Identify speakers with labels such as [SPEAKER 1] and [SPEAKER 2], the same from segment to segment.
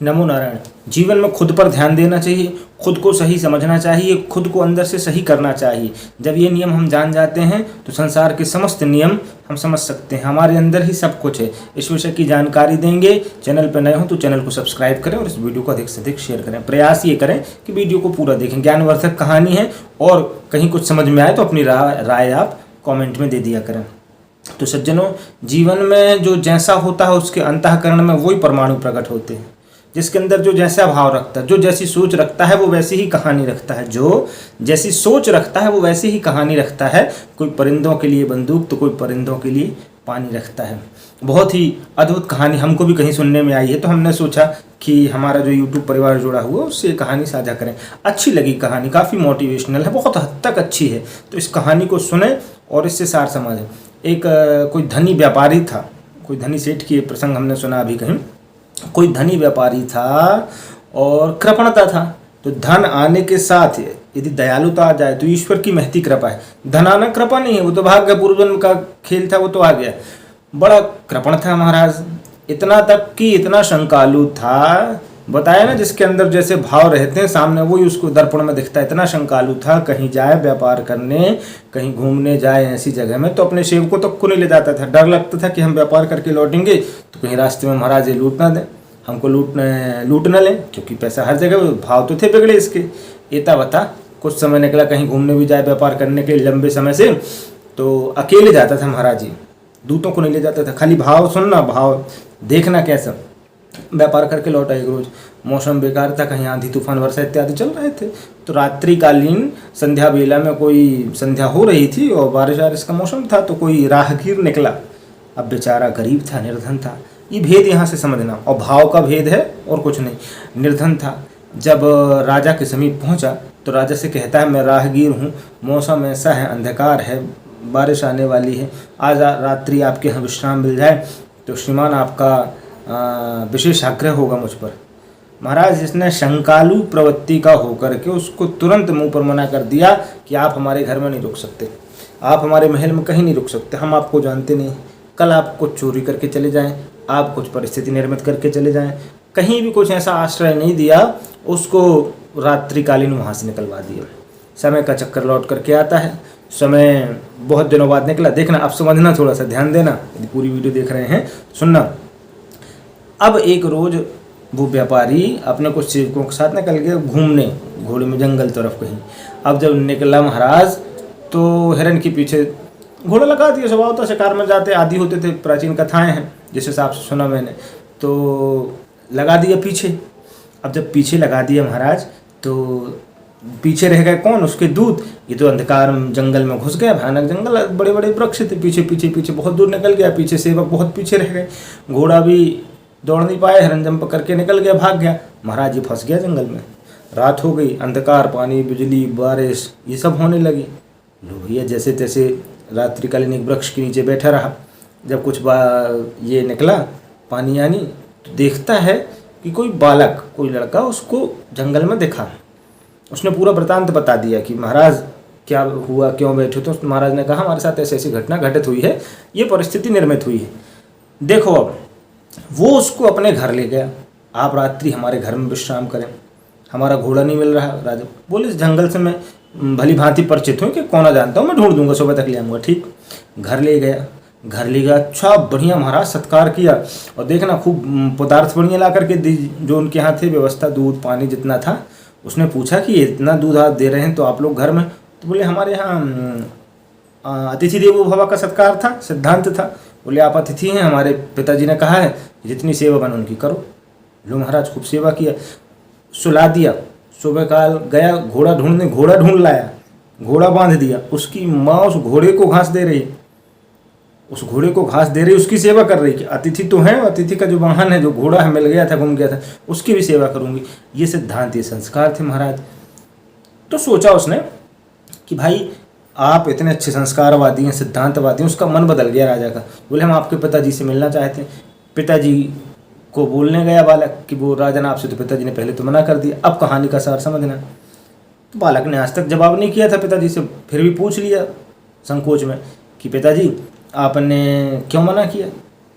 [SPEAKER 1] नमो नारायण। जीवन में खुद पर ध्यान देना चाहिए, खुद को सही समझना चाहिए, खुद को अंदर से सही करना चाहिए। जब ये नियम हम जान जाते हैं तो संसार के समस्त नियम हम समझ सकते हैं। हमारे अंदर ही सब कुछ है। इस विषय की जानकारी देंगे। चैनल पर नए हो तो चैनल को सब्सक्राइब करें और इस वीडियो को अधिक से अधिक शेयर करें। प्रयास ये करें कि वीडियो को पूरा देखें। ज्ञानवर्धक कहानी है और कहीं कुछ समझ में आए तो अपनी राय आप कॉमेंट में दे दिया करें। तो सज्जनों, जीवन में जो जैसा होता है उसके अंतःकरण में वही परमाणु प्रकट होते हैं। जिसके अंदर जो जैसा भाव रखता है, जो जैसी सोच रखता है वो वैसी ही कहानी रखता है। जो जैसी सोच रखता है वो वैसी ही कहानी रखता है। कोई परिंदों के लिए बंदूक तो कोई परिंदों के लिए पानी रखता है। बहुत ही अद्भुत कहानी हमको भी कहीं सुनने में आई है, तो हमने सोचा कि हमारा जो यूट्यूब परिवार जुड़ा हुआ है उससे कहानी साझा करें। अच्छी लगी कहानी, काफ़ी मोटिवेशनल है, बहुत हद तक अच्छी है। तो इस कहानी को सुने और इससे सार समझें। एक कोई धनी व्यापारी था, कोई धनी सेठ की प्रसंग हमने सुना अभी कहीं। कोई धनी व्यापारी था और कृपणता था। तो धन आने के साथ यदि दयालुता आ जाए तो ईश्वर की महती कृपा है। धन आना कृपा नहीं है, वो तो भाग्य पूर्वजन्म का खेल था, वो तो आ गया। बड़ा कृपण था महाराज, इतना तक कि इतना शंकालु था। बताया ना, जिसके अंदर जैसे भाव रहते हैं सामने वही उसको दर्पण में दिखता है। इतना शंकालु था, कहीं जाए व्यापार करने, कहीं घूमने जाए ऐसी जगह में तो अपने सेवकों तक को नहीं ले जाता था। डर लगता था कि हम व्यापार करके लौटेंगे तो कहीं रास्ते में महाराज ये लूट ना दें, हमको लूट न लें, क्योंकि पैसा हर जगह, भाव तो थे बिगड़े इसके। एता बता कुछ समय निकला, कहीं घूमने भी जाए व्यापार करने के लिए लंबे समय से, तो अकेले जाता था महाराज जी, दूतों को नहीं ले जाता था। खाली भाव सुनना, भाव देखना कैसा। व्यापार करके लौटा एक रोज, मौसम बेकार था, कहीं आंधी तूफान वर्षा इत्यादि चल रहे थे। तो रात्रिकालीन संध्या बेला में कोई संध्या हो रही थी और बारिश वारिश का मौसम था, तो कोई राहगीर निकला। अब बेचारा गरीब था, निर्धन था। ये भेद यहाँ से समझना, और भाव का भेद है और कुछ नहीं। निर्धन था। जब राजा के समीप पहुँचा तो राजा से कहता है, मैं राहगीर हूँ, मौसम ऐसा है, अंधकार है, बारिश आने वाली है, आज रात्रि आपके यहाँ विश्राम मिल जाए तो श्रीमान आपका विशेष आग्रह होगा मुझ पर। महाराज, इसने शंकालु प्रवृत्ति का होकर के उसको तुरंत मुंह पर मना कर दिया कि आप हमारे घर में नहीं रुक सकते, आप हमारे महल में कहीं नहीं रुक सकते, हम आपको जानते नहीं। कल आप कुछ चोरी करके चले जाएं, आप कुछ परिस्थिति निर्मित करके चले जाएं, कहीं भी कुछ ऐसा आश्रय नहीं दिया। उसको रात्रिकालीन वहाँ से निकलवा दिया। समय का चक्कर लौट करके आता है। समय बहुत दिनों बाद निकला। देखना, अब समझना, थोड़ा सा ध्यान देना, यदि पूरी वीडियो देख रहे हैं सुनना। अब एक रोज वो व्यापारी अपने कुछ सेवकों के साथ निकल गया घूमने, घोड़े में जंगल तरफ कहीं। अब जब निकला महाराज तो हिरण के पीछे घोड़ा लगा दिया। स्वभाव तो शिकार में जाते आदि होते थे, प्राचीन कथाएं हैं जिस हिसाब से सुना मैंने, तो लगा दिया पीछे। अब जब पीछे लगा दिया महाराज तो पीछे रह गए कौन? उसके दूत। ये तो अंधकार जंगल में घुस गया, भयानक जंगल, बड़े बड़े वृक्ष थे, पीछे पीछे पीछे बहुत दूर निकल गया। पीछे सेवक बहुत पीछे रह गए, घोड़ा भी दौड़ नहीं पाया, हिरण जंप करके निकल गया, भाग गया। महाराज ये फंस गया जंगल में। रात हो गई, अंधकार, पानी, बिजली, बारिश ये सब होने लगी। लो भैया जैसे तैसे रात्रिकालीन एक वृक्ष के नीचे बैठा रहा। जब कुछ ये निकला पानी आनी तो देखता है कि कोई बालक, कोई लड़का उसको जंगल में दिखा। उसने पूरा वृतांत बता दिया कि महाराज क्या हुआ, क्यों बैठे। तो महाराज ने कहा, हमारे साथ ऐसी ऐसी घटना घटित हुई है, ये परिस्थिति निर्मित हुई है, देखो। अब वो उसको अपने घर ले गया। आप रात्रि हमारे घर में विश्राम करें, हमारा घोड़ा नहीं मिल रहा। राजा बोले, इस जंगल से मैं भली भांति परिचित हूँ कि कौन जानता हूँ, मैं ढूंढ दूंगा, सुबह तक ले आऊँगा। ठीक, घर ले गया। घर ले गया, अच्छा बढ़िया महाराज सत्कार किया। और देखना खूब पदार्थ बढ़िया ला करके जो उनके यहाँ थे व्यवस्था, दूध पानी जितना था। उसने पूछा कि इतना दूध आप दे रहे हैं तो आप लोग घर में? तो बोले हमारे यहाँ अतिथि देवो भव का सत्कार था, सिद्धांत था। बोले आप अतिथि हैं, हमारे पिताजी ने कहा है जितनी सेवा बन उनकी करो। लो महाराज खूब सेवा किया, सुला दिया। सुबह काल गया घोड़ा ढूंढने, घोड़ा ढूंढ लाया, घोड़ा बांध दिया। उसकी माँ उस घोड़े को घास दे रही, उस घोड़े को घास दे रही, उसकी सेवा कर रही कि अतिथि तो है, अतिथि का जो वाहन है, जो घोड़ा है, मिल गया था, गुम गया था, उसकी भी सेवा करूंगी। ये सिद्धांत, ये संस्कार थे महाराज। तो सोचा उसने कि भाई आप इतने अच्छे संस्कारवादी हैं, सिद्धांतवादी हैं। उसका मन बदल गया राजा का। बोले हम आपके पिताजी से मिलना चाहते हैं। पिताजी को बोलने गया बालक कि वो राजन आपसे तो पिताजी ने पहले तो मना कर दिया, अब कहानी का सार समझना। तो बालक ने आज तक जवाब नहीं किया था पिताजी से, फिर भी पूछ लिया संकोच में कि पिताजी आपने क्यों मना किया?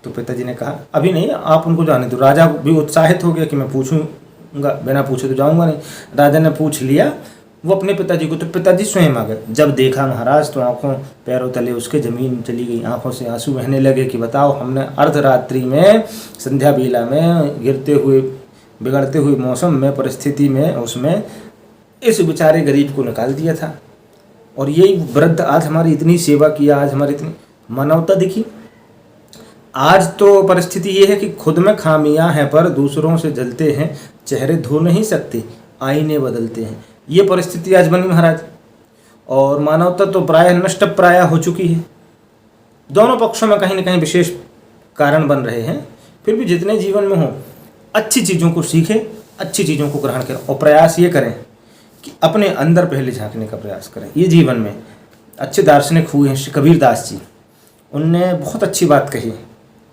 [SPEAKER 1] तो पिताजी ने कहा अभी नहीं, आप उनको जाने दो। राजा भी उत्साहित हो गया कि मैं पूछूंगा, बिना पूछे तो जाऊंगा नहीं। राजा ने पूछ लिया वो अपने पिताजी को, तो पिताजी स्वयं आ गए। जब देखा महाराज तो आंखों पैरों तले उसके ज़मीन चली गई, आंखों से आंसू बहने लगे कि बताओ, हमने अर्धरात्रि में, संध्या बेला में, गिरते हुए बिगड़ते हुए मौसम में, परिस्थिति में, उसमें इस बेचारे गरीब को निकाल दिया था। और यही वृद्ध आज हमारी इतनी सेवा किया, आज हमारी इतनी मानवता दिखी। आज तो परिस्थिति ये है कि खुद में खामियां हैं पर दूसरों से जलते हैं, चेहरे धो नहीं सकते, आईने बदलते हैं। ये परिस्थिति आज बनी महाराज। और मानवता तो प्रायः नष्ट प्राय हो चुकी है। दोनों पक्षों में कहीं न कहीं विशेष कारण बन रहे हैं। फिर भी जितने जीवन में हो, अच्छी चीज़ों को सीखें, अच्छी चीज़ों को ग्रहण करें और प्रयास ये करें कि अपने अंदर पहले झांकने का प्रयास करें। ये जीवन में अच्छे दार्शनिक हुए हैं, श्री कबीरदास जी, उनने बहुत अच्छी बात कही।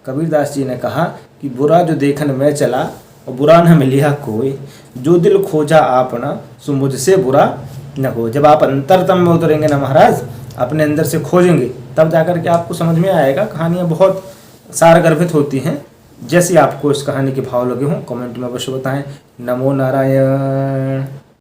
[SPEAKER 1] कबीरदास जी ने कहा कि बुरा जो देखन में चला और बुरा न मिलिया कोई, जो दिल खोजा आपना सो मुझसे बुरा न हो। जब आप अंतरतम में उतरेंगे ना महाराज, अपने अंदर से खोजेंगे, तब जाकर के आपको समझ में आएगा। कहानियाँ बहुत सारगर्भित होती हैं। जैसे आपको इस कहानी के भाव लगे हों कमेंट में अवश्य बताएं। नमो नारायण।